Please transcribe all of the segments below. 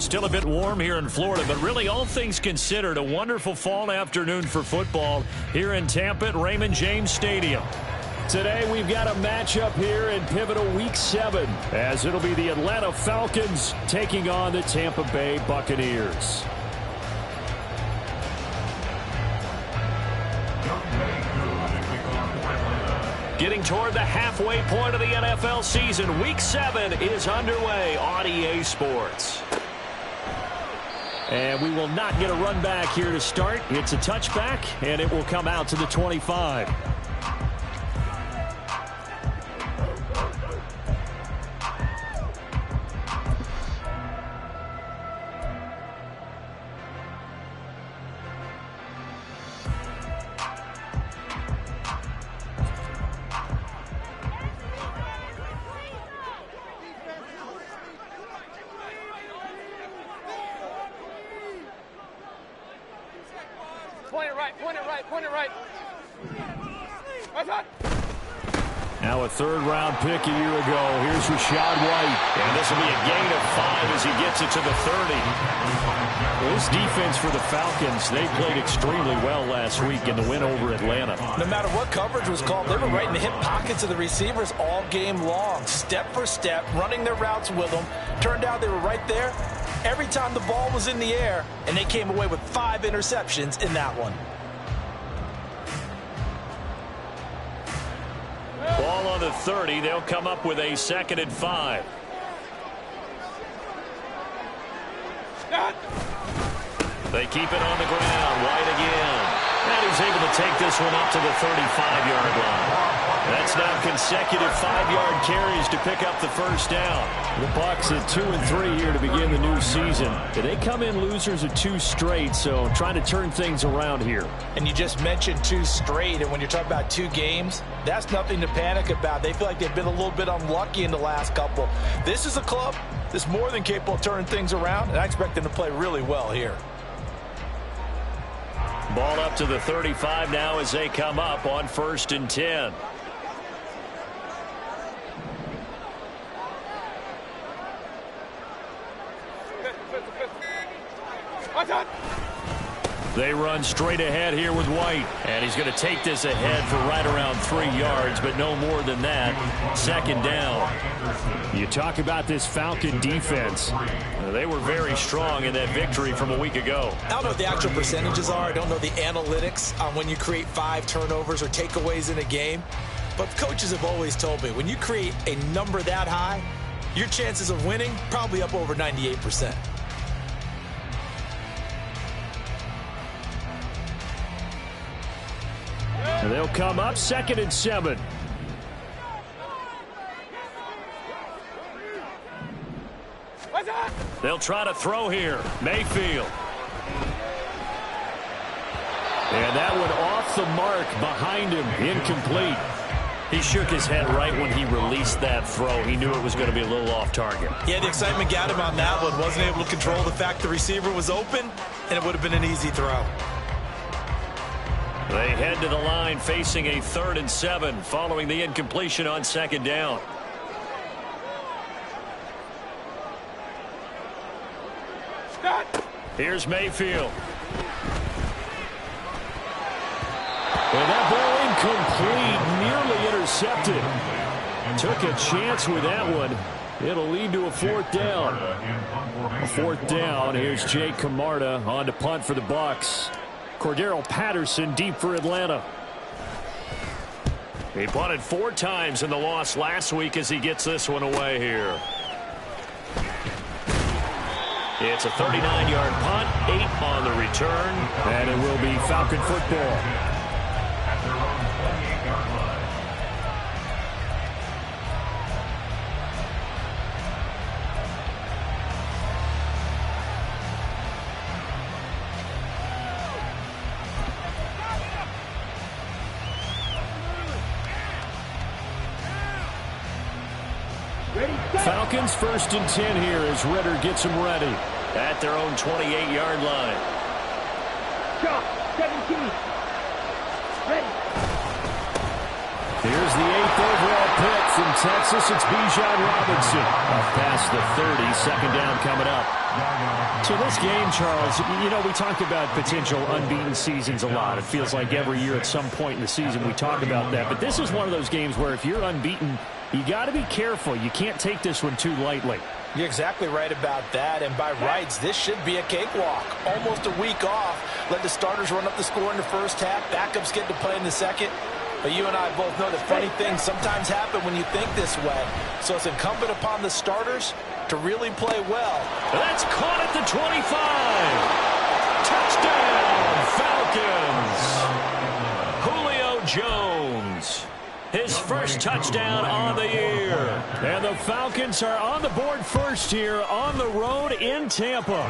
Still a bit warm here in Florida, but really all things considered, a wonderful fall afternoon for football here in Tampa at Raymond James Stadium. Today we've got a matchup here in pivotal Week 7, as it'll be the Atlanta Falcons taking on the Tampa Bay Buccaneers. Getting toward the halfway point of the NFL season, Week 7 is underway on EA Sports. And we will not get a run back here to start. It's a touchback, and it will come out to the 25. Point it right. Now a third-round pick a year ago. Here's Rashad White. And this will be a gain of 5 as he gets it to the 30. This defense for the Falcons, they played extremely well last week in the win over Atlanta. No matter what coverage was called, they were right in the hip pockets of the receivers all game long. Step for step, running their routes with them. Turned out they were right there every time the ball was in the air, and they came away with 5 interceptions in that one. Ball on the 30. They'll come up with a 2nd and 5. They keep it on the ground. White again. And he's able to take this one up to the 35-yard line. That's now consecutive 5-yard carries to pick up the first down. The Bucs at 2-3 here to begin the new season. They come in losers of 2 straight, so trying to turn things around here. And you just mentioned 2 straight, and when you're talking about 2 games, that's nothing to panic about. They feel like they've been a little bit unlucky in the last couple. This is a club that's more than capable of turning things around, and I expect them to play really well here. Ball up to the 35 now as they come up on 1st and 10. They run straight ahead here with White. And he's going to take this ahead for right around 3 yards, but no more than that. 2nd down. You talk about this Falcon defense. They were very strong in that victory from a week ago. I don't know what the actual percentages are. I don't know the analytics on when you create 5 turnovers or takeaways in a game. But coaches have always told me, when you create a number that high, your chances of winning probably up over 98%. And they'll come up 2nd and 7. They'll try to throw here. Mayfield. And that one off the mark behind him. Incomplete. He shook his head right when he released that throw. He knew it was going to be a little off target. Yeah, the excitement got him on that one. Wasn't able to control the fact the receiver was open, and it would have been an easy throw. They head to the line facing a 3rd and 7 following the incompletion on 2nd down. Here's Mayfield. And that ball incomplete, nearly intercepted. Took a chance with that one. It'll lead to a 4th down. A 4th down. Here's Jake Camarda on to punt for the Bucs. Cordero Patterson deep for Atlanta. He punted 4 times in the loss last week as he gets this one away here. It's a 39-yard punt, 8 on the return, and it will be Falcon football. Falcons 1st and 10 here as Ritter gets them ready at their own 28-yard line. Drop, 17. Ready. Here's the 8th overall pick from Texas. It's Bijan Robinson. Up past the 30, second down coming up. So this game, Charles, you know, we talk about potential unbeaten seasons a lot. It feels like every year at some point in the season we talk about that. But this is one of those games where if you're unbeaten, you got to be careful. You can't take this one too lightly. You're exactly right about that, and by rights, this should be a cakewalk. Almost a week off. Let the starters run up the score in the first half. Backups get to play in the second. But you and I both know that funny things sometimes happen when you think this way. So it's incumbent upon the starters to really play well. That's caught at the 25. Touchdown, Falcons. Julio Jones. His first touchdown on the year. And the Falcons are on the board first here on the road in Tampa.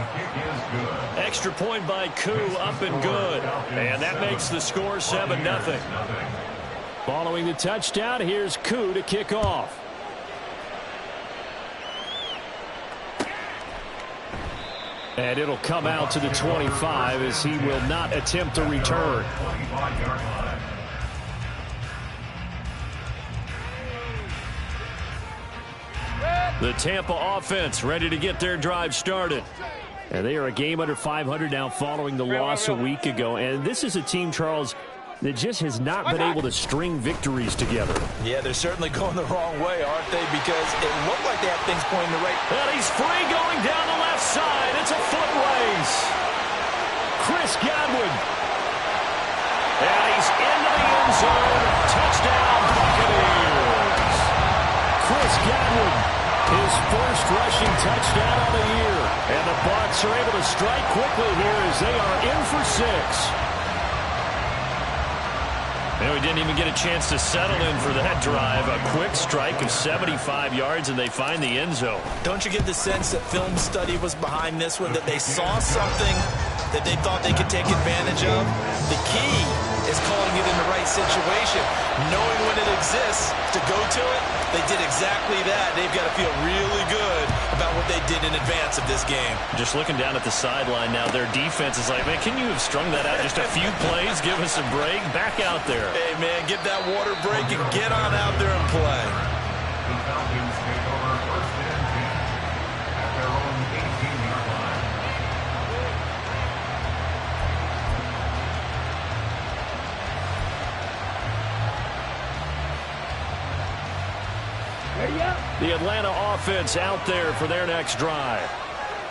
Extra point by Koo, up and good. And that makes the score 7-0. Following the touchdown, here's Koo to kick off. And it'll come out to the 25 as he will not attempt a return. The Tampa offense ready to get their drive started. And they are a game under 500 now following the loss a week ago. And this is a team, Charles, that just has not been able to string victories together. Yeah, they're certainly going the wrong way, aren't they? Because it looked like they have things pointing the right. And he's free going down the left side. It's a foot race. Chris Godwin. And he's into the end zone. Touchdown, Buccaneers. Chris Godwin, his first rushing touchdown of the year. And the Bucs are able to strike quickly here as they are in for 6. And we didn't even get a chance to settle in for that drive. A quick strike of 75 yards, and they find the end zone. Don't you get the sense that film study was behind this one, that they saw something that they thought they could take advantage of? The key is calling it in the right situation. Knowing when it exists to go to it, they did exactly that. They've got to feel really good about what they did in advance of this game. Just looking down at the sideline now, their defense is like, man, can you have strung that out just a few plays? Give us a break. Back out there. Hey, man, get that water break and get on out there and play. The Falcons take over first and 10 at their own 18-yard line. The Atlanta offense out there for their next drive.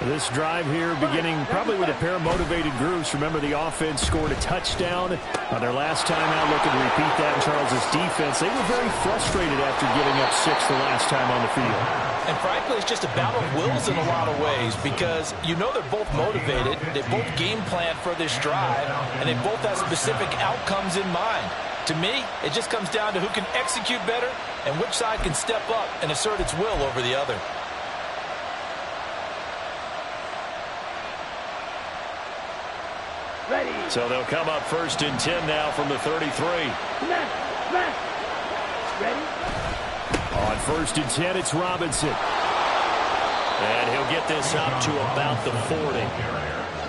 This drive here beginning probably with a pair of motivated groups. Remember, the offense scored a touchdown on their last time out, looking to repeat that in Charles's defense. They were very frustrated after giving up 6 the last time on the field. And frankly, it's just a battle of wills in a lot of ways because you know they're both motivated. They both game plan for this drive, and they both have specific outcomes in mind. To me, it just comes down to who can execute better and which side can step up and assert its will over the other. Ready. So they'll come up first and 10 now from the 33. Left. Ready. On first and 10, it's Robinson. And he'll get this up to about the 40.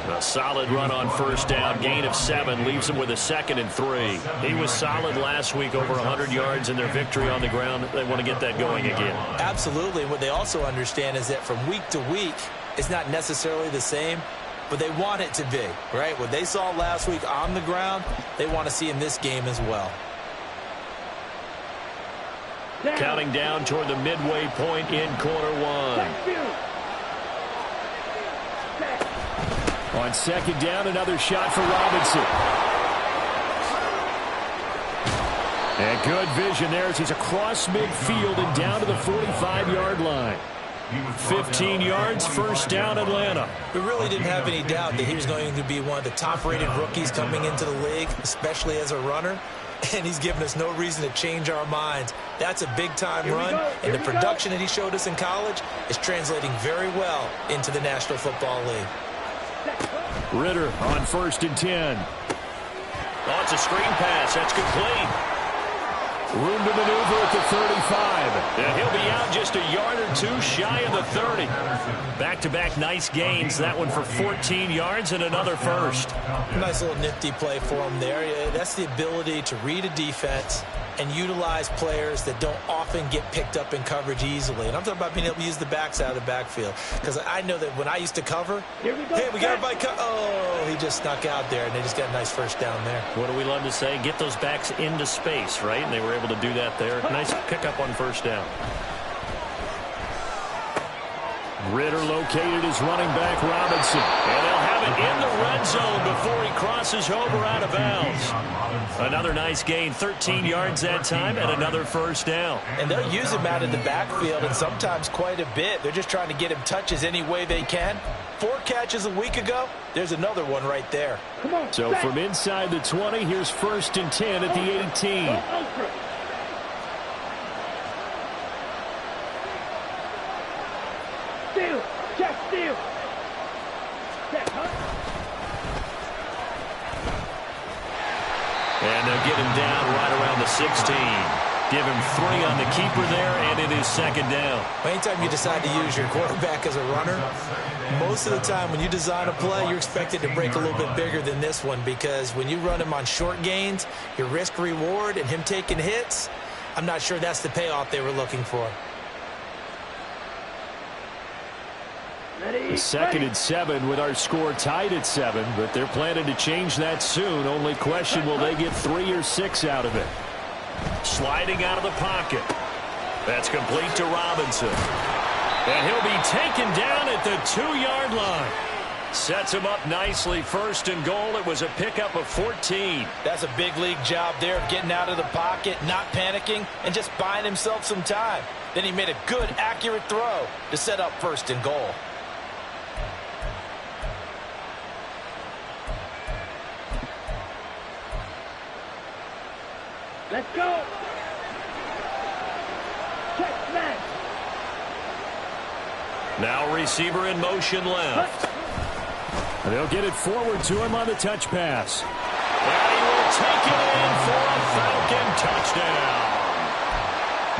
A solid run on first down. Gain of 7 leaves him with a 2nd and 3. He was solid last week, over 100 yards in their victory on the ground. They want to get that going again. Absolutely. What they also understand is that from week to week, it's not necessarily the same, but they want it to be, right? What they saw last week on the ground, they want to see in this game as well. Counting down toward the midway point in quarter 1. On second down, another shot for Robinson. And good vision there as he's across midfield and down to the 45-yard line. 15 yards, first down, Atlanta. We really didn't have any doubt that he was going to be one of the top-rated rookies coming into the league, especially as a runner. And he's given us no reason to change our minds. That's a big-time run, and the production that he showed us in college is translating very well into the National Football League. Ritter on first and 10. Oh, it's a screen pass. That's complete. Room to maneuver at the 35. And he'll be out just a yard or two shy of the 30. Back-to-back nice gains. That one for 14 yards and another first. Nice little nifty play for him there. That's the ability to read a defense and utilize players that don't often get picked up in coverage easily. And I'm talking about being able to use the backs out of the backfield. Because I know that when I used to cover, hey, we got everybody oh, he just snuck out there, and they just got a nice first down there. What do we love to say? Get those backs into space, right? And they were able to do that there. Nice pickup on first down. Ritter located his running back, Robinson. And they'll have it in the red zone before he crosses over out of bounds. Another nice gain, 13 yards that time, and another first down. And they'll use him out of the backfield, and sometimes quite a bit. They're just trying to get him touches any way they can. 4 catches a week ago, there's another one right there. So from inside the 20, here's 1st and 10 at the 18. And they'll get him down right around the 16. Give him 3 on the keeper there, and it is 2nd down. Anytime you decide to use your quarterback as a runner, most of the time when you design a play, you're expected to break a little bit bigger than this one, because when you run him on short gains, your risk-reward and him taking hits, I'm not sure that's the payoff they were looking for. The 2nd and 7 with our score tied at 7, but they're planning to change that soon. Only question, will they get 3 or 6 out of it? Sliding out of the pocket. That's complete to Robinson. And he'll be taken down at the 2-yard line. Sets him up nicely, 1st and goal. It was a pickup of 14. That's a big league job there of getting out of the pocket, not panicking, and just buying himself some time. Then he made a good, accurate throw to set up 1st and goal. Let's go. Check smash. Now receiver in motion left. They'll get it forward to him on the touch pass. And he will take it in for a Falcon touchdown.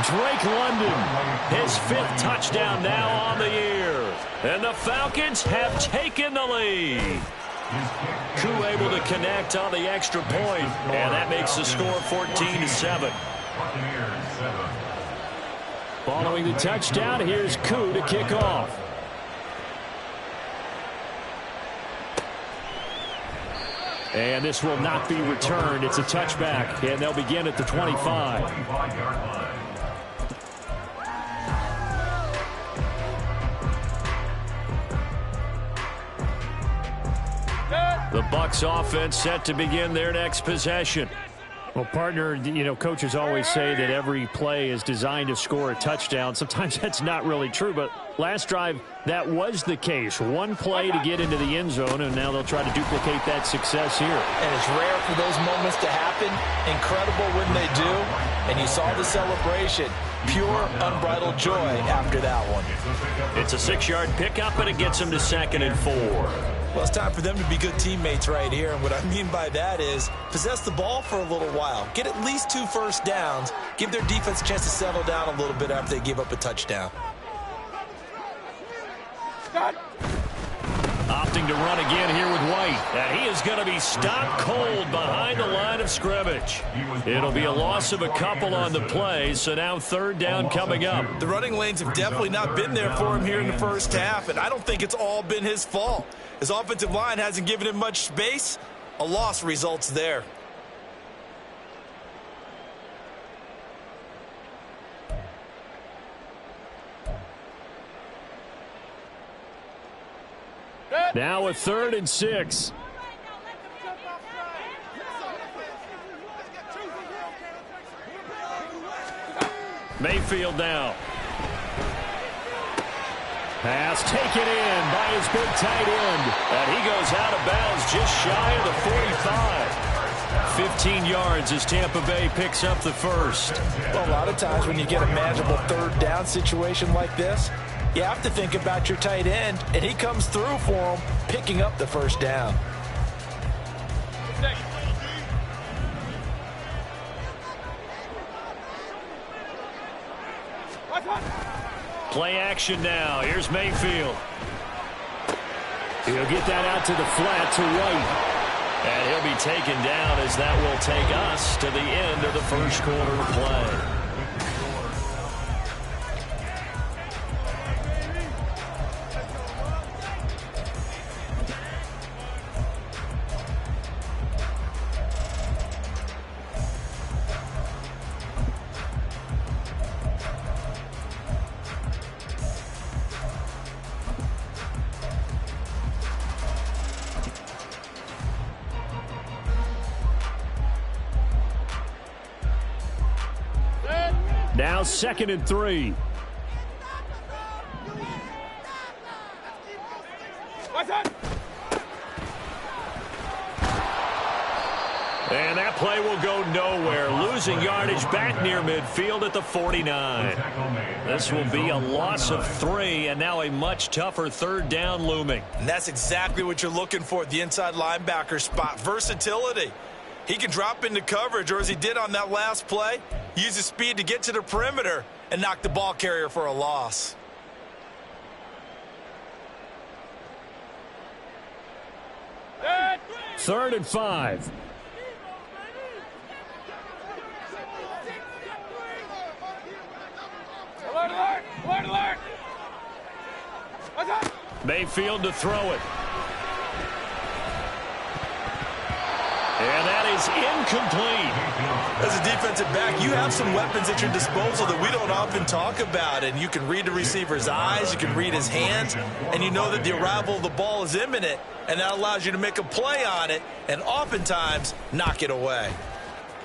Drake London, his 5th touchdown now on the year. And the Falcons have taken the lead. Koo able to connect on the extra point, and that makes the score 14-7. Following the touchdown, here's Koo to kick off. And this will not be returned. It's a touchback, and they'll begin at the 25. The Bucs offense set to begin their next possession. Well, partner, you know, coaches always say that every play is designed to score a touchdown. Sometimes that's not really true, but last drive, that was the case. One play to get into the end zone, and now they'll try to duplicate that success here. And it's rare for those moments to happen. Incredible when they do. And you saw the celebration. Pure, unbridled joy after that one. It's a 6-yard pickup, and it gets them to 2nd and 4. Well, it's time for them to be good teammates right here. And what I mean by that is possess the ball for a little while. Get at least 2 first downs. Give their defense a chance to settle down a little bit after they give up a touchdown. Opting to run again here with White. And he is going to be stopped cold behind the line of scrimmage. It'll be a loss of a couple on the play, so now 3rd down coming up. The running lanes have definitely not been there for him here in the first half, and I don't think it's all been his fault. His offensive line hasn't given him much space. A loss results there. Now a 3rd and 6. Mayfield now. Pass taken in by his big tight end. And he goes out of bounds just shy of the 45. 15 yards as Tampa Bay picks up the first. Well, a lot of times when you get a manageable 3rd down situation like this, you have to think about your tight end, and he comes through for him, picking up the first down. Play action now. Here's Mayfield. He'll get that out to the flat to White. And he'll be taken down as that will take us to the end of the first quarter of play. Now 2nd and 3. And that play will go nowhere. Losing yardage back near midfield at the 49. This will be a loss of 3, and now a much tougher 3rd down looming. And that's exactly what you're looking for at the inside linebacker spot. Versatility. He can drop into coverage, or as he did on that last play, use his speed to get to the perimeter and knock the ball carrier for a loss. Third and 5. Alert! Mayfield to throw it. And that is incomplete. As a defensive back, you have some weapons at your disposal that we don't often talk about. And you can read the receiver's eyes, you can read his hands, and you know that the arrival of the ball is imminent. And that allows you to make a play on it and oftentimes knock it away.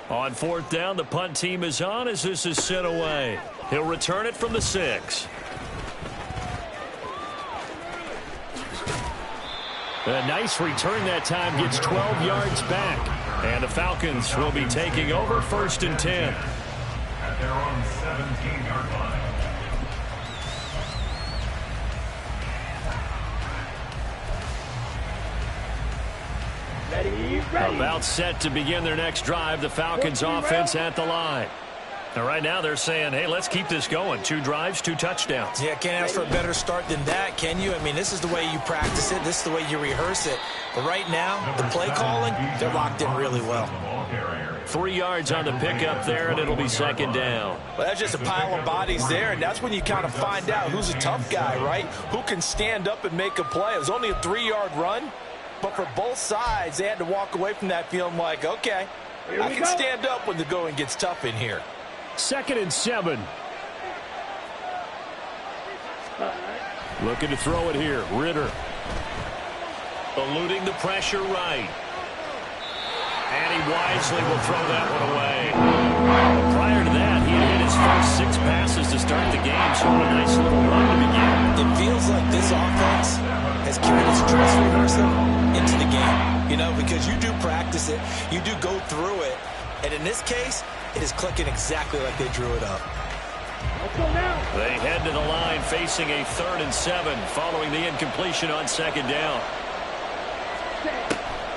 On 4th down, the punt team is on as this is sent away. He'll return it from the 6. A nice return that time, gets 12 yards back. And the Falcons will be taking over 1st and 10. At their own 17-yard line. Ready. About set to begin their next drive. The Falcons offense at the line. And right now they're saying, hey, let's keep this going. 2 drives, 2 touchdowns. Yeah, can't ask for a better start than that, can you? I mean, this is the way you practice it. This is the way you rehearse it. But right now, the play calling, they're locked in really well. 3 yards on the pickup there, and it'll be 2nd down. Well, that's just a pile of bodies there, and that's when you kind of find out who's a tough guy, right? Who can stand up and make a play. It was only a 3-yard run, but for both sides, they had to walk away from that feeling like, okay, I can stand up when the going gets tough in here. 2nd and 7. Looking to throw it here. Ritter. Eluding the pressure right. And he wisely will throw that one away. Prior to that, he had hit his first 6 passes to start the game, so a nice little run to begin. It feels like this offense has carried its dress rehearsal into the game, you know, because you do practice it, you do go through it, and in this case, it is clicking exactly like they drew it up. They head to the line facing a 3rd and 7 following the incompletion on 2nd down.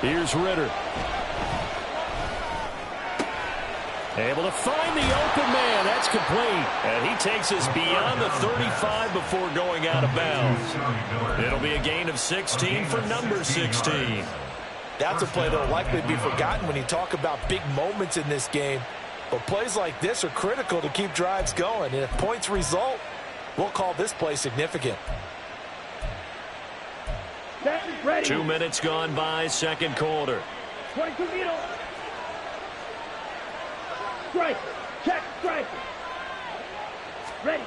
Here's Ritter. Able to find the open man. That's complete. And he takes us beyond the 35 before going out of bounds. It'll be a gain of 16 for number 16. That's a play that will likely be forgotten when you talk about big moments in this game. But plays like this are critical to keep drives going. And if points result, we'll call this play significant. 2 minutes gone by, 2nd quarter. Strike. Check. Strike. Ready.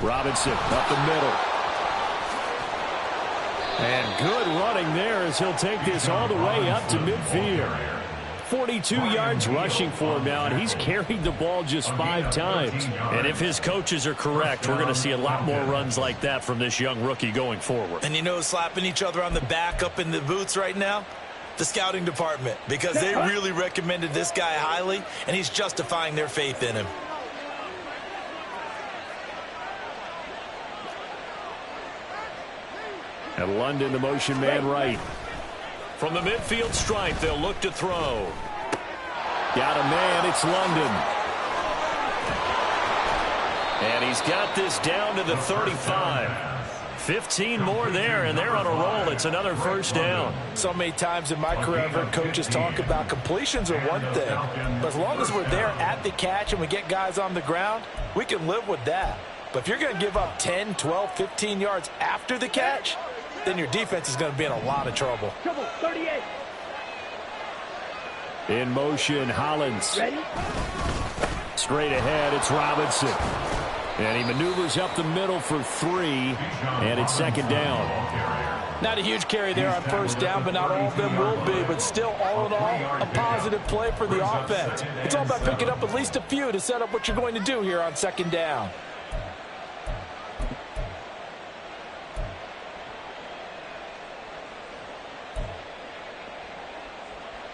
Robinson up the middle. And good running there as he'll take this all the way up to midfield. 42 yards rushing for him now, and he's carried the ball just 5 times. And if his coaches are correct, we're going to see a lot more runs like that from this young rookie going forward. And you know, slapping each other on the back up in the boots right now? The scouting department, because they really recommended this guy highly, and he's justifying their faith in him. And London, the motion man right. From the midfield stripe, they'll look to throw. Got a man, it's London. And he's got this down to the 35. 15 more there, and they're on a roll. It's another first down. So many times in my career, I've heard coaches talk about completions are one thing. But as long as we're there at the catch and we get guys on the ground, we can live with that. But if you're going to give up 10, 12, 15 yards after the catch, then your defense is going to be in a lot of trouble. Trouble, 38. In motion, Hollins. Ready? Straight ahead, it's Robinson. And he maneuvers up the middle for 3, and it's second down. Not a huge carry there on first down, but not all of them will be. But still, all in all, a positive play for the offense. It's all about picking up at least a few to set up what you're going to do here on second down.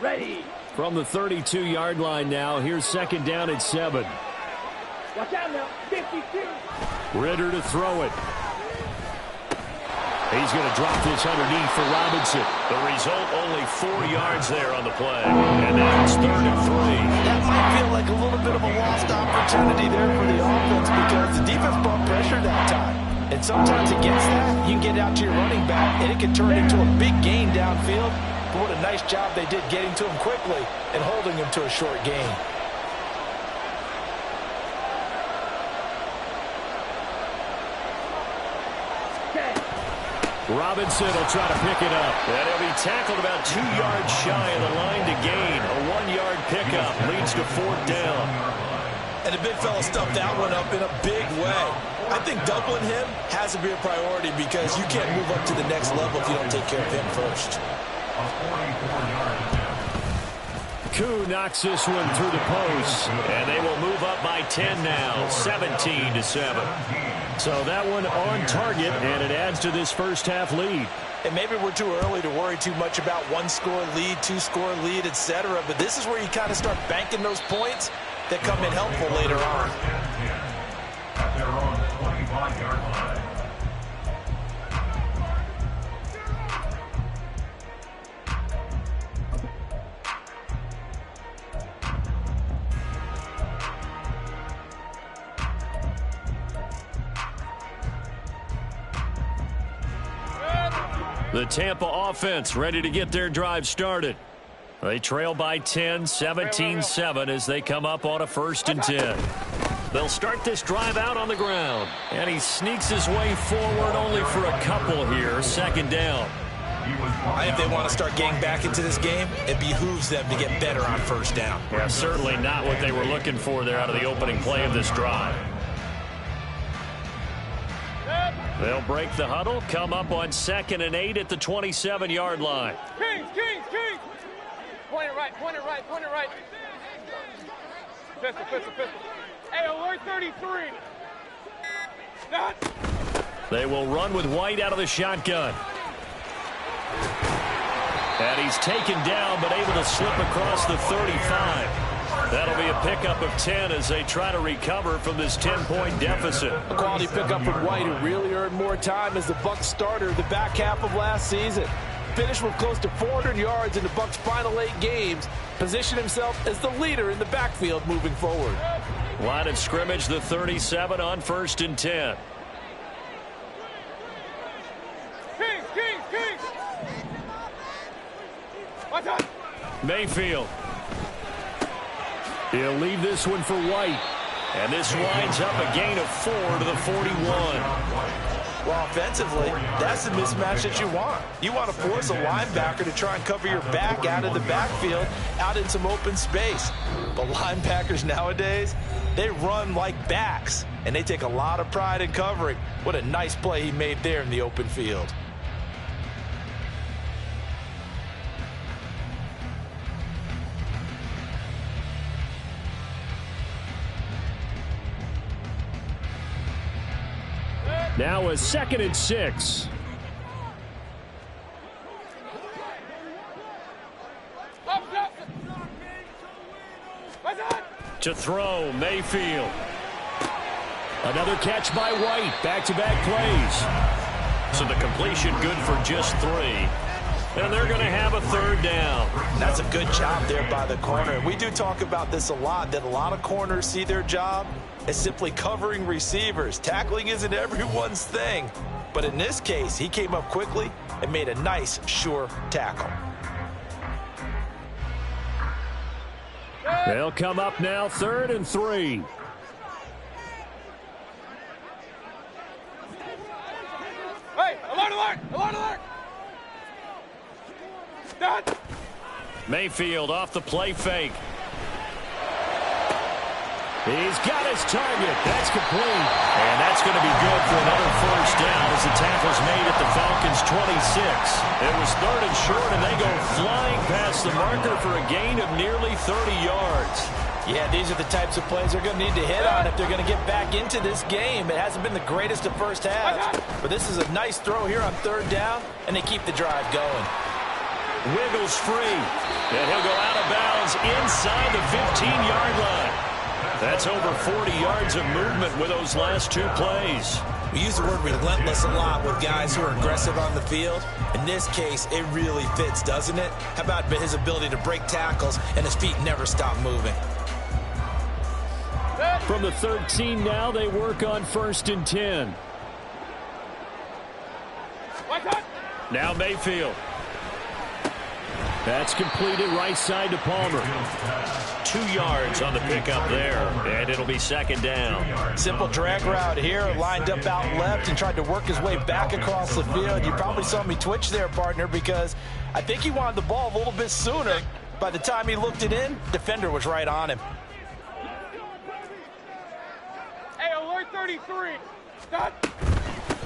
Ready. From the 32-yard line now, here's second down at 7. Watch out now. 52. Ritter to throw it. He's going to drop this underneath for Robinson. The result, only 4 yards there on the play. And now it's 3rd and 3. That might feel like a little bit of a lost opportunity there for the offense because the defense brought pressure that time. And sometimes against that, you can get out to your running back, and it can turn into a big gain downfield. But what a nice job they did getting to him quickly and holding him to a short gain. Robinson will try to pick it up. And he'll be tackled about 2 yards shy of the line to gain. A 1-yard pickup leads to 4th down. And the big fella stuffed that one up in a big way. I think doubling him has to be a priority because you can't move up to the next level if you don't take care of him first. A 44-yard attempt. Koo knocks this one through the post. And they will move up by 10 now, 17-7. So that one on target, and it adds to this first half lead. And maybe we're too early to worry too much about 1-score lead, 2-score lead, etc. But this is where you kind of start banking those points that come in helpful later on. At their own 25-yard line. The Tampa offense ready to get their drive started. They trail by 10, 17-7 as they come up on a 1st and 10. They'll start this drive out on the ground. And he sneaks his way forward only for a couple here. Second down. If they want to start getting back into this game, it behooves them to get better on first down. Yeah, certainly not what they were looking for there out of the opening play of this drive. They'll break the huddle, come up on 2nd and 8 at the 27-yard line. Kings, Kings, Kings. Point it right, point it right, point it right. Pistol, pistol, pistol. Hey, alert 33. Not. They will run with White out of the shotgun. And he's taken down, but able to slip across the 35. That'll be a pickup of 10 as they try to recover from this 10-point deficit. A quality pickup from White, who really earned more time as the Bucs starter the back half of last season. Finished with close to 400 yards in the Bucs' final 8 games. Positioned himself as the leader in the backfield moving forward. Line of scrimmage, the 37 on 1st and 10. Kings, Kings, Kings. What's up? Mayfield. He'll leave this one for White. And this winds up a gain of 4 to the 41. Well, offensively, that's the mismatch that you want. You want to force a linebacker to try and cover your back out of the backfield, out in some open space. But linebackers nowadays, they run like backs, and they take a lot of pride in covering. What a nice play he made there in the open field. Now a 2nd and 6. To throw, Mayfield. Another catch by White. Back-to-back plays. So the completion good for just 3. And they're going to have a 3rd down. That's a good job there by the corner. We do talk about this a lot, that a lot of corners see their job as simply covering receivers. Tackling isn't everyone's thing. But in this case, he came up quickly and made a nice, sure tackle. They'll come up now, 3rd and 3. Hey, alert, alert, alert, alert. Done. Mayfield off the play fake. He's got his target. That's complete. And that's going to be good for another first down as the tackle's made at the Falcons' 26. It was 3rd and short, and they go flying past the marker for a gain of nearly 30 yards. Yeah, these are the types of plays they're going to need to hit on if they're going to get back into this game. It hasn't been the greatest of first halves, but this is a nice throw here on 3rd down, and they keep the drive going. Wiggles free, and he'll go out of bounds inside the 15-yard line. That's over 40 yards of movement with those last 2 plays. We use the word relentless a lot with guys who are aggressive on the field. In this case, it really fits, doesn't it? How about his ability to break tackles and his feet never stop moving? From the 13 now, they work on 1st and 10. Now Mayfield. That's completed right side to Palmer. 2 yards on the pickup there, and it'll be 2nd down. Simple drag route here, lined up out left and tried to work his way back across the field. You probably saw me twitch there, partner, because I think he wanted the ball a little bit sooner. By the time he looked it in, defender was right on him. Hey, alert 33. Done.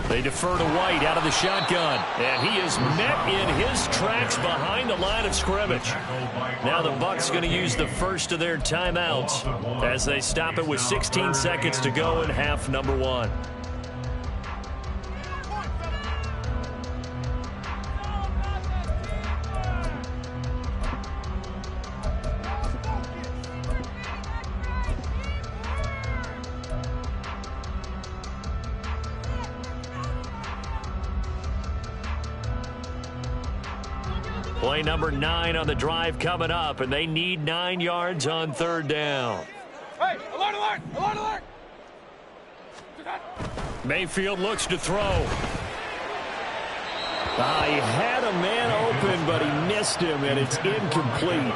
They defer to White out of the shotgun, and he is met in his tracks behind the line of scrimmage. Now the Bucs going to use the first of their timeouts as they stop it with 16 seconds to go in half number 1. Play number 9 on the drive coming up, and they need 9 yards on 3rd down. Hey, alert, alert, alert, alert. Mayfield looks to throw. He had a man open, but he missed him, and it's incomplete.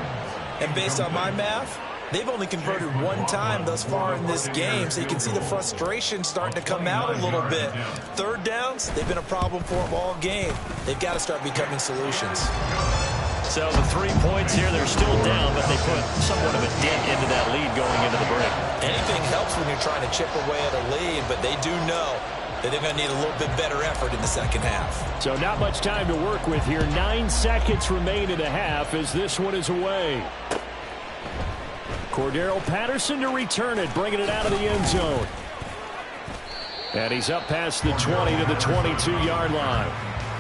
And based on my math, they've only converted 1 time thus far in this game, so you can see the frustration starting to come out a little bit. 3rd downs, they've been a problem for them all game. They've got to start becoming solutions. So the 3 points here, they're still down, but they put somewhat of a dent into that lead going into the break. Anything helps when you're trying to chip away at a lead, but they do know that they're going to need a little bit better effort in the second half. So not much time to work with here. 9 seconds remain in the half as this one is away. Cordero Patterson to return it, bringing it out of the end zone. And he's up past the 20 to the 22-yard line.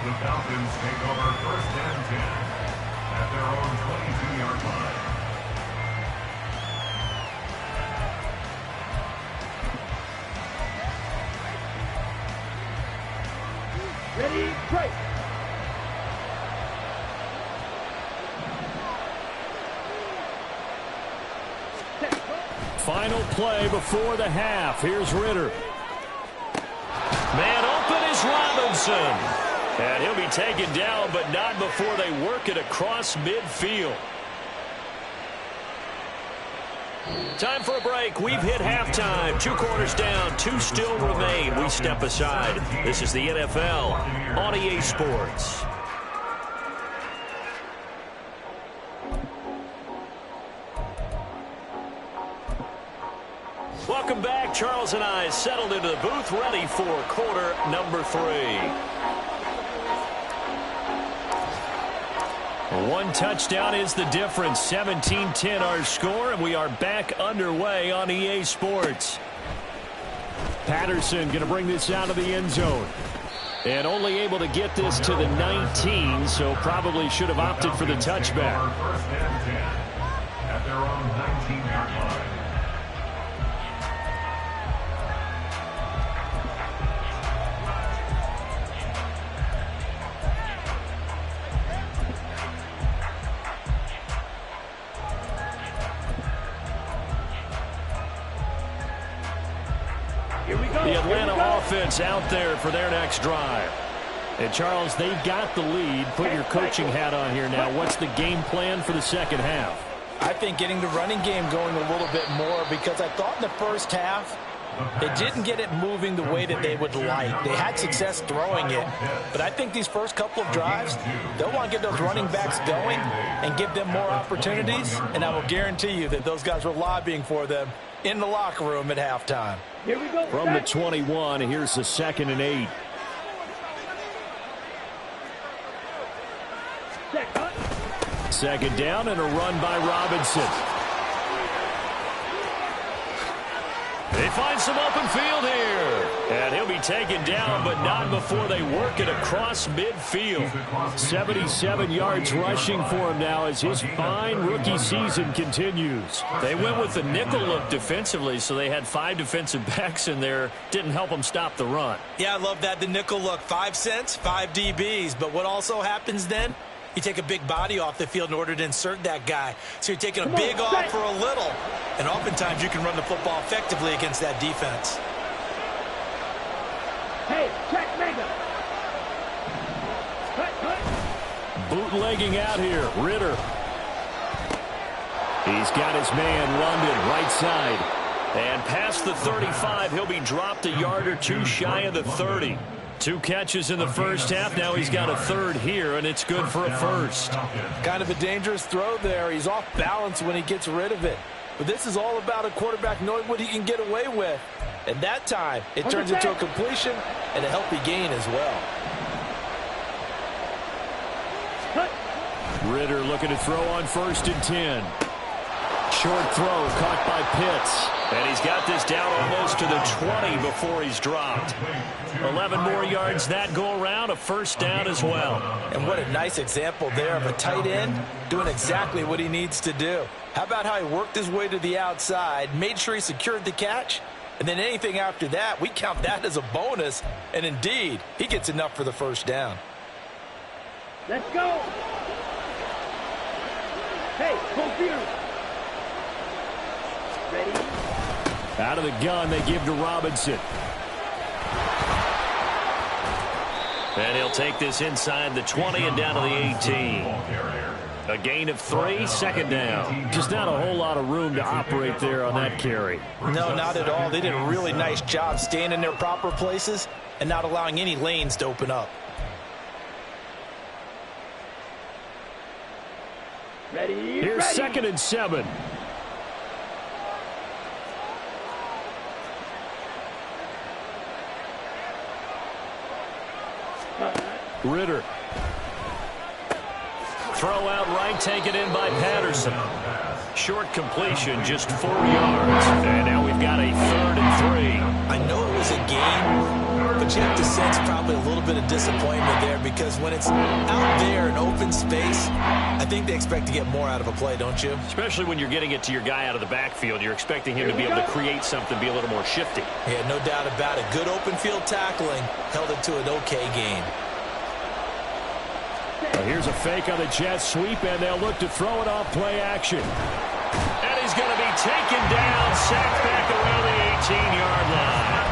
The Falcons take over 1st and 10 at their own 22-yard line. Ready, break. Final play before the half. Here's Ritter. Man open is Robinson. And he'll be taken down, but not before they work it across midfield. Time for a break. We've hit halftime. 2 quarters down. 2 still remain. We step aside. This is the NFL on EA Sports. Welcome back. Charles and I settled into the booth, ready for quarter number 3. 1 touchdown is the difference. 17-10 our score, and we are back underway on EA Sports. Patterson going to bring this out of the end zone. And only able to get this to the 19, so probably should have opted for the touchback. 1st and 10 at their own 19-yard line. Here we go. The Atlanta Here we go. offense out there for their next drive. And, Charles, they've got the lead. Put your coaching hat on here now. What's the game plan for the second half? I think getting the running game going a little bit more, because I thought in the first half they didn't get it moving the way that they would like. They had success throwing it, but I think these first couple of drives, they'll want to get those running backs going and give them more opportunities, and I will guarantee you that those guys were lobbying for them in the locker room at halftime. Here we go. From the 21, here's the 2nd and 8. Second down and a run by Robinson. They find some open field here. And he'll be taken down, but not before they work it across midfield. 77 yards rushing for him now as his fine rookie season continues. They went with the nickel look defensively, so they had 5 defensive backs in there. Didn't help them stop the run. Yeah, I love that, the nickel look. 5 cents, 5 DBs. But what also happens then? You take a big body off the field in order to insert that guy. So you're taking a big off for a little. And oftentimes you can run the football effectively against that defense. Hey, check mega. Cut. Bootlegging out here, Ritter. He's got his man, London, right side. And past the 35, he'll be dropped a yard or two shy of the 30. 2 catches in the first half. Now he's got a 3rd here, and it's good for a 1st. Kind of a dangerous throw there. He's off balance when he gets rid of it. But this is all about a quarterback knowing what he can get away with. And that time, it turns into a completion and a healthy gain as well. Ritter looking to throw on 1st and 10. Short throw caught by Pitts. And he's got this down almost to the 20 before he's dropped. 11 more yards that go around, a 1st down as well. And what a nice example there of a tight end doing exactly what he needs to do. How about how he worked his way to the outside, made sure he secured the catch, and then anything after that, we count that as a bonus. And indeed, he gets enough for the 1st down. Let's go. Hey, computer. Ready? Out of the gun, they give to Robinson. And he'll take this inside the 20 and down to the 18. A gain of 3, 2nd down. Just not a whole lot of room to operate there on that carry. No, not at all. They did a really nice job staying in their proper places and not allowing any lanes to open up. Ready? Here's ready. 2nd and 7. Ritter. Throw out right, taken in by Patterson. Short completion, just 4 yards. And now we've got a 3rd and 3. I know it was a game, but you have to sense probably a little bit of disappointment there, because when it's out there in open space, I think they expect to get more out of a play, don't you? Especially when you're getting it to your guy out of the backfield. You're expecting him to be able to create something, be a little more shifty. Yeah, no doubt about it. Good open field tackling held it to an okay game. Well, here's a fake on the jet sweep, and they'll look to throw it off play action. And he's going to be taken down, sacked back around the 18-yard line.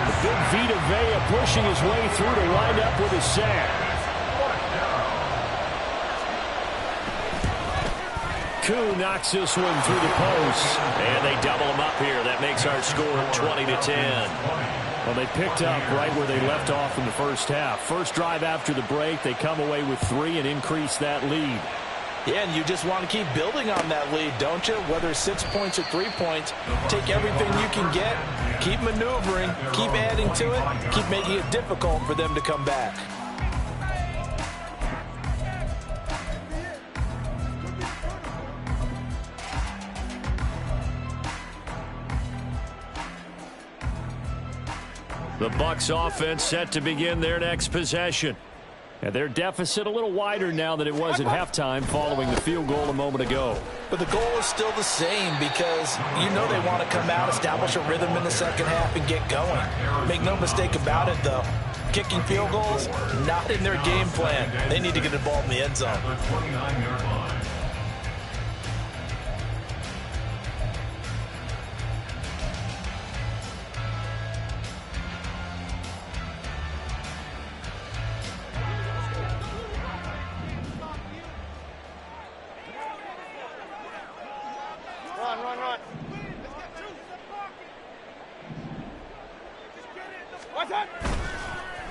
The big Vita Vea pushing his way through to wind up with a sack. Koo knocks this one through the post. And they double him up here. That makes our score 20-10. Well, they picked up right where they left off in the first half. First drive after the break, they come away with 3 and increase that lead. Yeah, and you just want to keep building on that lead, don't you? Whether it's 6 points or 3 points, take everything you can get, keep maneuvering, keep adding to it, keep making it difficult for them to come back. The Bucs offense set to begin their next possession. And their deficit a little wider now than it was at halftime following the field goal a moment ago. But the goal is still the same, because you know they want to come out, establish a rhythm in the second half, and get going. Make no mistake about it, though. Kicking field goals, not in their game plan. They need to get the ball in the end zone.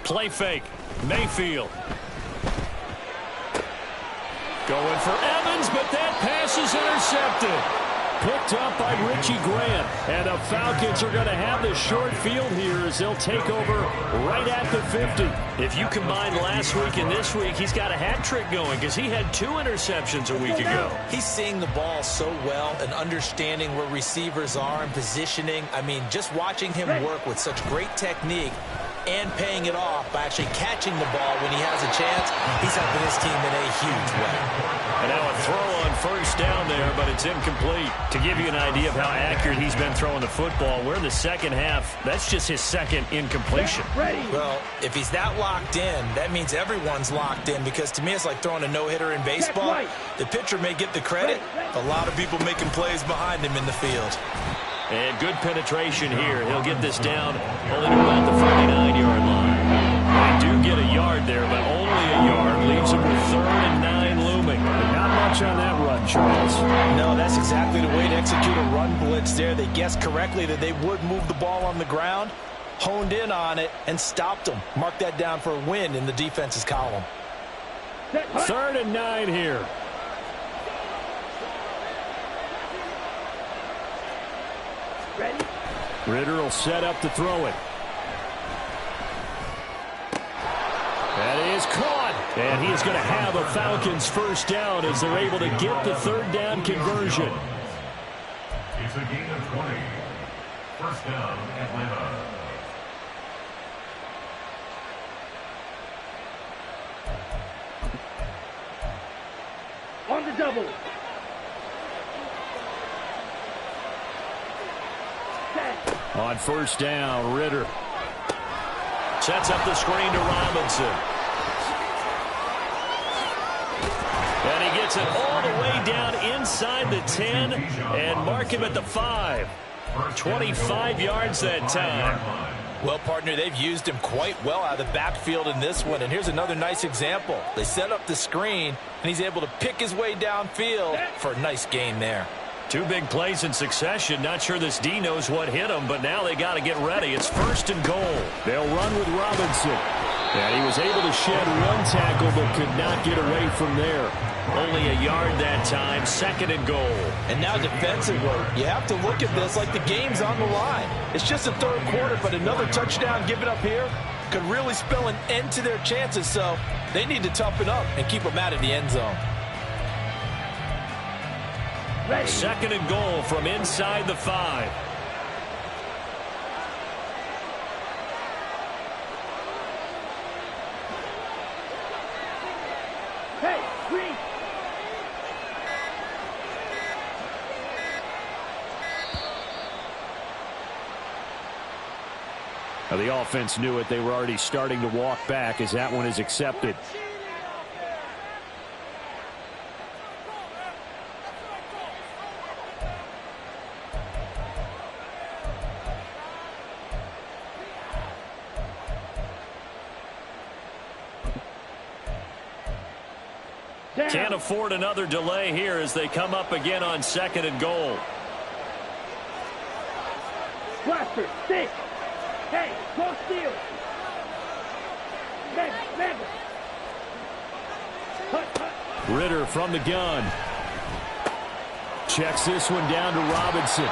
Play fake. Mayfield. Going for Evans, but that pass is intercepted. Picked up by Richie Grant. And the Falcons are going to have the short field here as they'll take over right at the 50. If you combine last week and this week, he's got a hat trick going because he had 2 interceptions a week ago. He's seeing the ball so well and understanding where receivers are and positioning. I mean, just watching him work with such great technique and paying it off by actually catching the ball when he has a chance, he's helping his team in a huge way. And now a throw on first down there, but it's incomplete. To give you an idea of how accurate he's been throwing the football, we're in the second half. That's just his second incompletion. Well, if he's that locked in, that means everyone's locked in, because to me it's like throwing a no-hitter in baseball. The pitcher may get the credit. A lot of people making plays behind him in the field. And good penetration here. He'll get this down only to about the 49-yard line. They do get a yard there, but only a yard. Leaves him with 3rd and 9 looming. But not much on that run, Charles. No, that's exactly the way to execute a run blitz there. They guessed correctly that they would move the ball on the ground, honed in on it, and stopped them. Mark that down for a win in the defense's column. 3rd and 9 here. Ready? Ritter will set up to throw it. That is caught. And he is going to have a Falcons first down as they're able to get the 3rd down conversion. It's a gain of 20. First down, Atlanta. On the double. On first down, Ritter sets up the screen to Robinson. And he gets it all the way down inside the 10 and mark him at the 5. 25 yards that time. Well, partner, they've used him quite well out of the backfield in this one. And here's another nice example. They set up the screen, and he's able to pick his way downfield for a nice gain there. 2 big plays in succession. Not sure this D knows what hit him, but now they got to get ready. It's 1st and goal. They'll run with Robinson. And he was able to shed 1 tackle, but could not get away from there. Only a yard that time. 2nd and goal. And now defensively, you have to look at this like the game's on the line. It's just the 3rd quarter, but another touchdown given up here could really spell an end to their chances. So they need to toughen up and keep them out of the end zone. 2nd and goal from inside the 5. Hey, green. Now the offense knew it. They were already starting to walk back as that one is accepted. Can't afford another delay here as they come up again on 2nd and goal. Blaster, stick. Hey, go steal. Never. Ritter from the gun. Checks this one down to Robinson.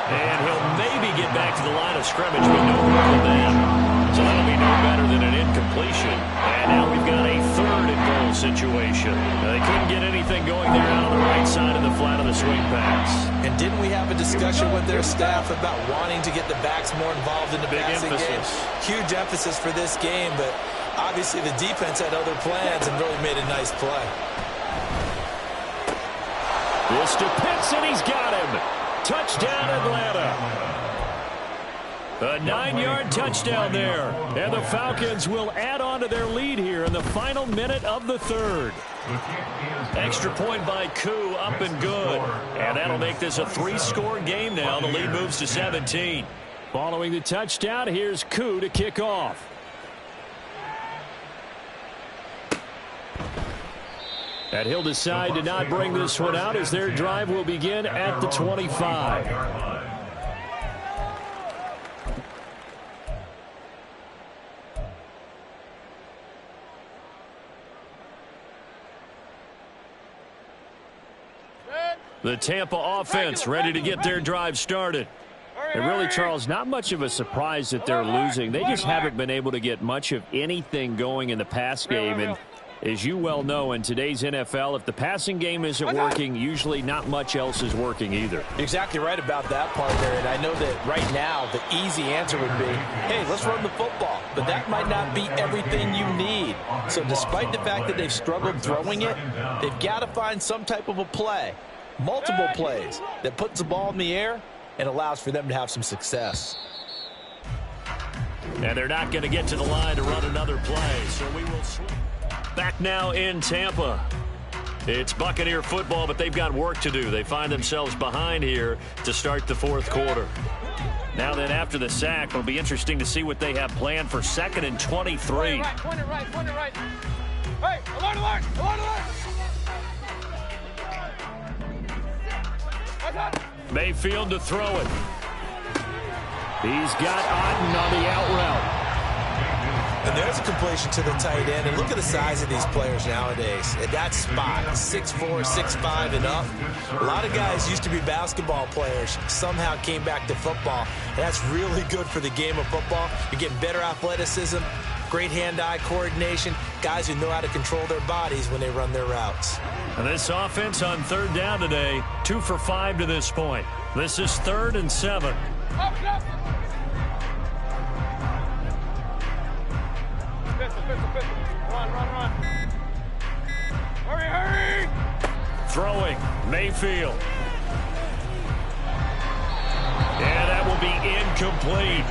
And he'll maybe get back to the line of scrimmage, but no more than that. So that'll be no better than an incompletion. And now we've got a 3rd and goal situation. They couldn't get anything going there out on the right side of the flat of the swing pass. And didn't we have a discussion with their staff about wanting to get the backs more involved in the passing game? Huge emphasis for this game, but obviously the defense had other plans and really made a nice play. This to Pitts, and he's got him. Touchdown, Atlanta. A 9-yard touchdown there. And the Falcons will add on to their lead here in the final minute of the 3rd. Extra point by Koo, up and good. And that'll make this a 3-score game now. The lead moves to 17. Following the touchdown, here's Koo to kick off. And he'll decide to not bring this one out as their drive will begin at the 25. The Tampa offense ready to get their drive started. And really, Charles, not much of a surprise that they're losing. They just haven't been able to get much of anything going in the pass game. And as you well know, in today's NFL, if the passing game isn't working, usually not much else is working either. Exactly right about that part there. And I know that right now the easy answer would be, hey, let's run the football. But that might not be everything you need. So despite the fact that they've struggled throwing it, they've got to find some type of a play, multiple plays, that puts the ball in the air and allows for them to have some success. And they're not going to get to the line to run another play, so we will swing. Back now in Tampa. It's Buccaneer football, but they've got work to do. They find themselves behind here to start the fourth quarter. Now then, after the sack, it'll be interesting to see what they have planned for 2nd and 23. Point it right. Hey, alert! Mayfield to throw it. He's got Otten on the out route. And there's a completion to the tight end. And look at the size of these players nowadays. At that spot, 6'4", 6'5", and up. A lot of guys used to be basketball players, somehow came back to football. And that's really good for the game of football. You're getting better athleticism, great hand-eye coordination, guys who know how to control their bodies when they run their routes. And this offense on 3rd down today, 2 for 5 to this point. This is 3rd and 7. Up. Run. Hurry. Throwing, Mayfield. And that will be incomplete.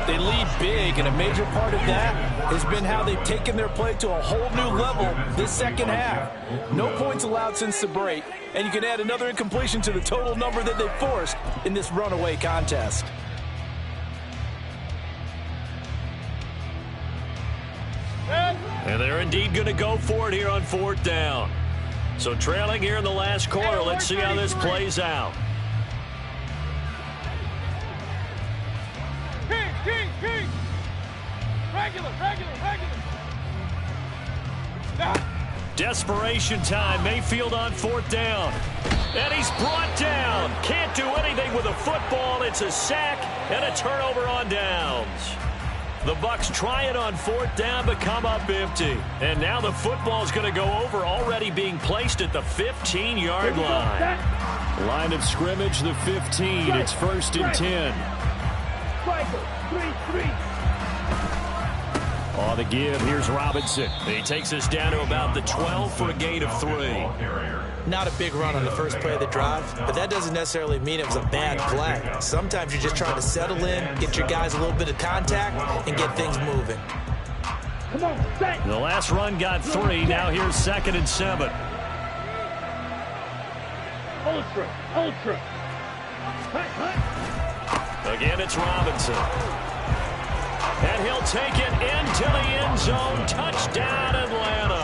They lead big, and a major part of that has been how they've taken their play to a whole new level this second half. No points allowed since the break, and you can add another incompletion to the total number that they forced in this runaway contest. And they're indeed going to go for it here on 4th down. So trailing here in the last quarter. Let's see how this plays out. King. Regular. Desperation time. Mayfield on 4th down. And he's brought down. Can't do anything with a football. It's a sack and a turnover on downs. The Bucs try it on 4th down, but come up empty. And now the football's going to go over, already being placed at the 15-yard line. Line of scrimmage, the 15. It's 1st and 10. On the give, here's Robinson. He takes us down to about the 12 for a gain of 3. Not a big run on the first play of the drive, but that doesn't necessarily mean it was a bad play. Sometimes you're just trying to settle in, get your guys a little bit of contact, and get things moving. Come on, set. The last run got 3. Now here's 2nd and 7. Ultra. Again, it's Robinson. And he'll take it into the end zone. Touchdown, Atlanta.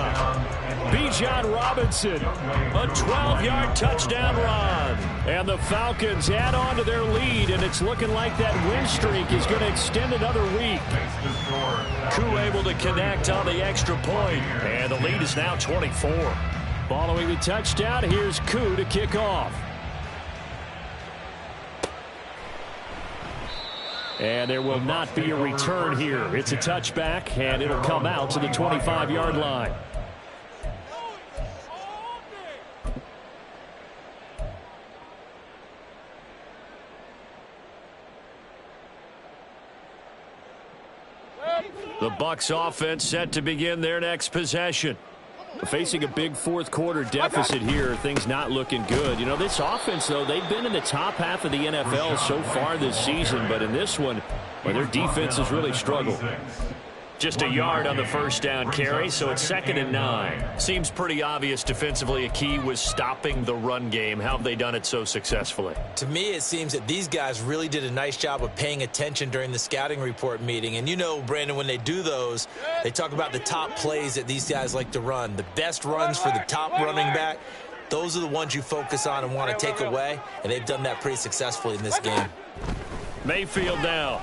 Bijan Robinson, a 12-yard touchdown run. And the Falcons add on to their lead, and it's looking like that win streak is going to extend another week. Koo able to connect on the extra point, and the lead is now 24. Following the touchdown, here's Koo to kick off. And there will not be a return here. It's a touchback, and it'll come out to the 25-yard line. The Bucs offense set to begin their next possession. Facing a big fourth quarter deficit here, things not looking good. You know, this offense, though, they've been in the top half of the NFL so far this season, but in this one, well, their defense has really struggled. Just a yard on the first down carry, so it's 2nd and 9. Seems pretty obvious defensively a key was stopping the run game. How have they done it so successfully? To me, it seems that these guys really did a nice job of paying attention during the scouting report meeting. And you know, Brandon, when they do those, they talk about the top plays that these guys like to run. The best runs for the top running back, those are the ones you focus on and want to take away. And they've done that pretty successfully in this game. Mayfield now.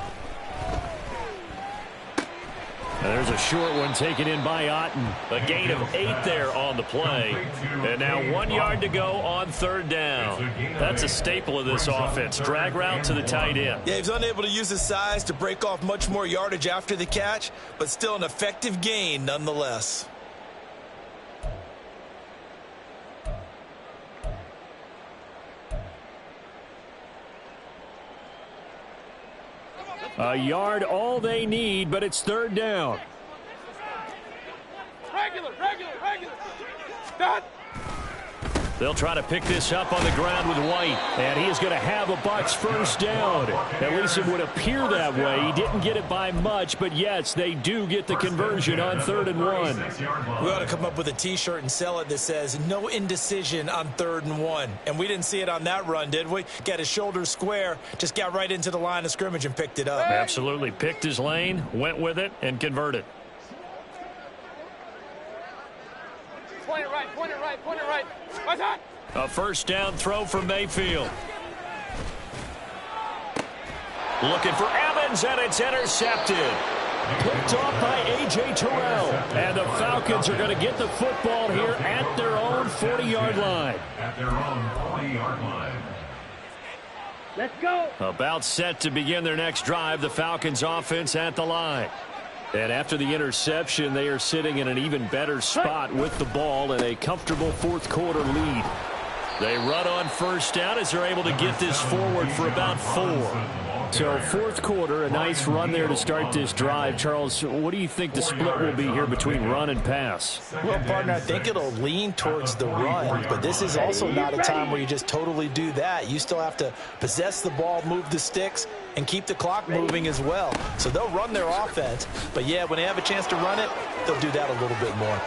And there's a short one taken in by Otten. A gain of 8 there on the play. And now 1 yard to go on 3rd down. That's a staple of this offense. Drag route to the tight end. Yeah, he's unable to use his size to break off much more yardage after the catch, but still an effective gain nonetheless. A yard all they need, but it's 3rd down. Regular. Done. They'll try to pick this up on the ground with White. And he is going to have a Bucs 1st down. At least it would appear that way. He didn't get it by much, but yes, they do get the conversion on 3rd and 1. We ought to come up with a T-shirt and sell it that says, no indecision on 3rd and 1. And we didn't see it on that run, did we? Got his shoulders square, just got right into the line of scrimmage and picked it up. Absolutely. Picked his lane, went with it, and converted. Point it right. What's that? A 1st down throw for Mayfield. Looking for Evans, and it's intercepted. Picked off by A.J. Terrell. And the Falcons are going to get the football here at their own 40-yard line. At their own 40-yard line. Let's go. About set to begin their next drive, the Falcons offense at the line. And after the interception, they are sitting in an even better spot with the ball and a comfortable 4th quarter lead. They run on 1st down as they're able to get this forward for about 4. So 4th quarter, a nice run there to start this drive. Charles, what do you think the split will be here between run and pass? Well, partner, I think it'll lean towards the run, but this is also not a time where you just totally do that. You still have to possess the ball, move the sticks, and keep the clock moving as well. So they'll run their offense, but yeah, when they have a chance to run it, they'll do that a little bit more.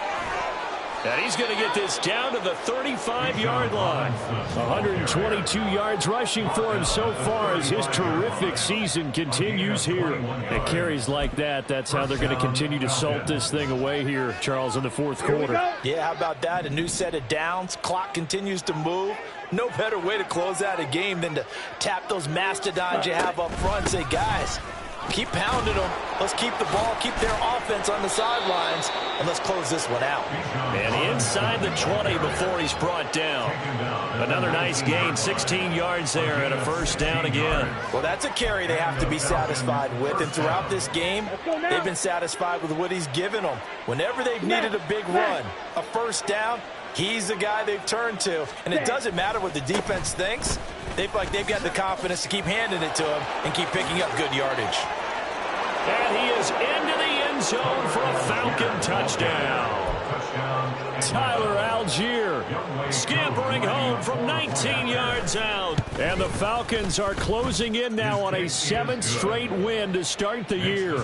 And he's going to get this down to the 35-yard line. 122 yards rushing for him so far as his terrific season continues here. And carries like that, that's how they're going to continue to salt this thing away here, Charles, in the 4th quarter. Yeah, how about that? A new set of downs. Clock continues to move. No better way to close out a game than to tap those mastodons you have up front and say, guys, keep pounding them. Let's keep the ball, keep their offense on the sidelines, and let's close this one out. And inside the 20 before he's brought down. Another nice gain, 16 yards there and a 1st down again. Well, that's a carry they have to be satisfied with, and throughout this game, they've been satisfied with what he's given them. Whenever they've needed a big run, a 1st down, he's the guy they've turned to, and it doesn't matter what the defense thinks. They've got the confidence to keep handing it to him and keep picking up good yardage. And he is into the end zone for a Falcon touchdown. Tyler Algier Scampering home from 19 yards out. And the Falcons are closing in now on a 7th straight win to start the year.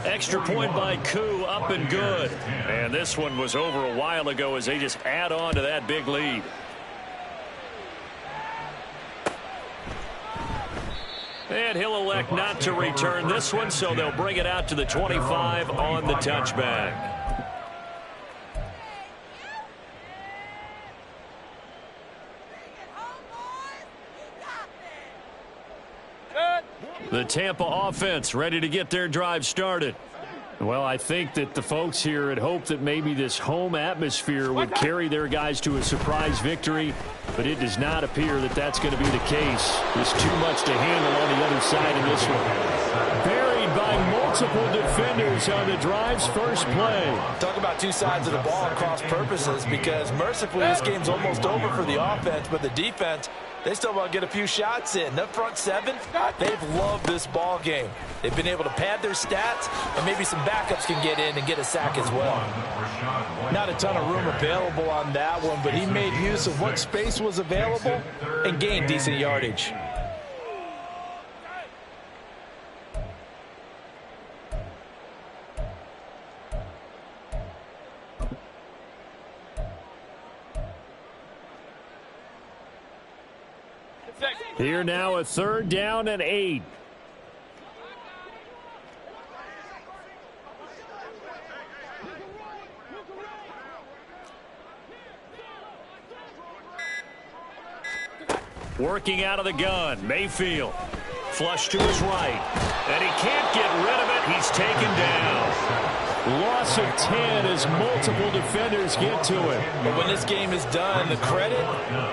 Extra point by Koo, up and good. And this one was over a while ago as they just add on to that big lead. And he'll elect not to return this one, so they'll bring it out to the 25 on the touchback. The Tampa offense ready to get their drive started. Well, I think that the folks here had hoped that maybe this home atmosphere would carry their guys to a surprise victory, but it does not appear that that's going to be the case. There's too much to handle on the other side in this one. Buried by multiple defenders on the drive's first play. Talk about two sides of the ball at cross purposes, because mercifully this game's almost over for the offense, but the defense, they still want to get a few shots in. The front 7, they've loved this ball game. They've been able to pad their stats, and maybe some backups can get in and get a sack as well. Not a ton of room available on that one, but he made use of what space was available and gained decent yardage. Here now, a 3rd down and 8. Working out of the gun, Mayfield flush to his right. And he can't get rid of it. He's taken down. Loss of 10 as multiple defenders get to him. But when this game is done, the credit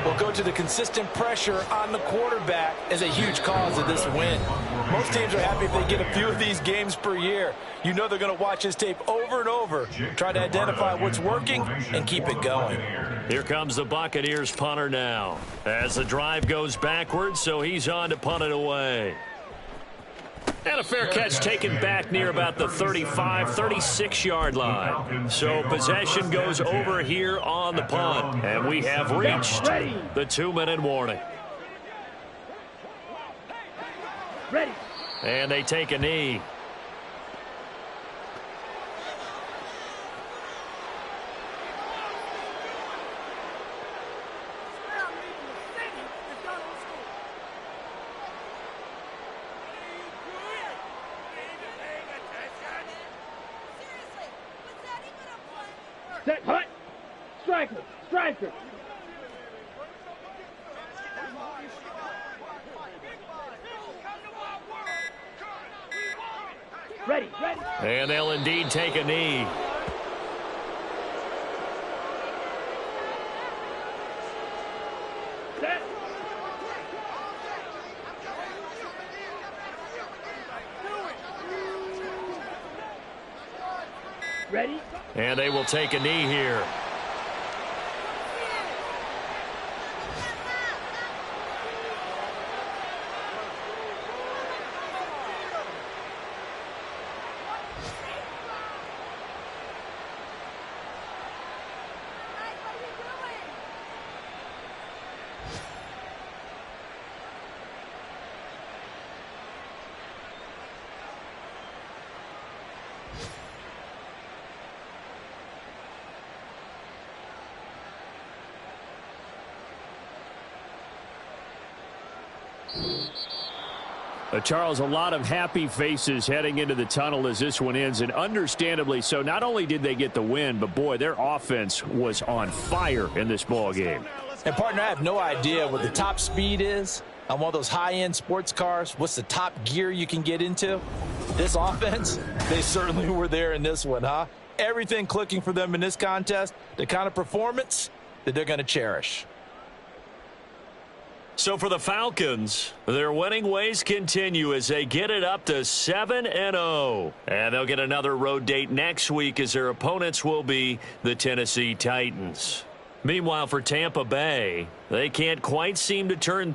will go to the consistent pressure on the quarterback as a huge cause of this win. Most teams are happy if they get a few of these games per year. You know they're going to watch his tape over and over, try to identify what's working and keep it going. Here comes the Buccaneers punter now. As the drive goes backwards, so he's on to punt it away. And a fair catch taken back near about the 35, 36-yard line. So possession goes over here on the punt. And we have reached the 2-minute warning. Ready. And they take a knee. Set, hut. Striker. Striker. Ready, ready. And they'll indeed take a knee. Set. Ready. And they will take a knee here. Charles, a lot of happy faces heading into the tunnel as this one ends, and understandably so. Not only did they get the win, but, boy, their offense was on fire in this ball game. And, partner, I have no idea what the top speed is on one of those high-end sports cars. What's the top gear you can get into? This offense, they certainly were there in this one, huh? Everything clicking for them in this contest, the kind of performance that they're going to cherish. So for the Falcons, their winning ways continue as they get it up to 7-0. And they'll get another road date next week as their opponents will be the Tennessee Titans. Meanwhile, for Tampa Bay, they can't quite seem to turn